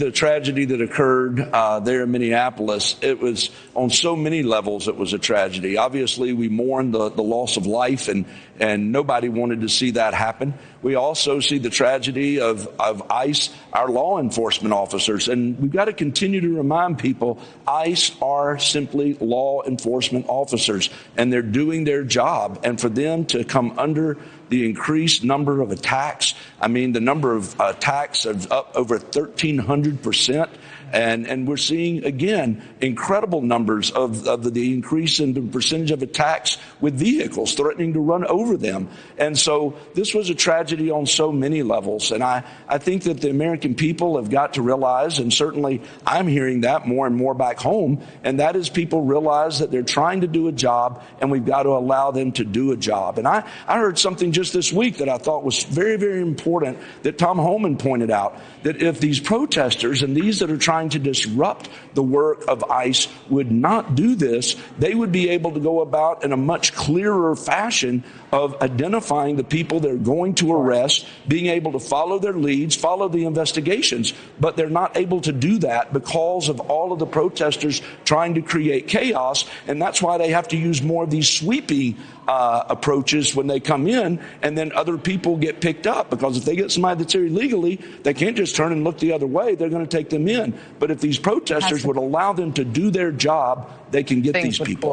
The tragedy that occurred there in Minneapolis, it was on so many levels, it was a tragedy. Obviously, we mourn the loss of life, and nobody wanted to see that happen. We also see the tragedy of ICE, our law enforcement officers. And we've got to continue to remind people ICE are simply law enforcement officers, and they're doing their job. And for them to come under the increased number of attacks, I mean, the number of attacks is up over 1,300%. And we're seeing, again, incredible numbers of the increase in the percentage of attacks with vehicles threatening to run over them. And so this was a tragedy on so many levels. And I think that the American people have got to realize, and certainly I'm hearing that more and more back home, and that is people realize that they're trying to do a job, and we've got to allow them to do a job. And I heard something just this week that I thought was very, very important that Tom Homan pointed out, that if these protesters and these that are trying to disrupt the work of ICE would not do this, they would be able to go about in a much clearer fashion of identifying the people they're going to arrest, being able to follow their leads, follow the investigations. But they're not able to do that because of all of the protesters trying to create chaos. And that's why they have to use more of these sweeping approaches when they come in, and then other people get picked up, because if they get somebody that's here illegally, they can't just turn and look the other way. They're going to take them in. But if these protesters would allow them to do their job, they can get these people.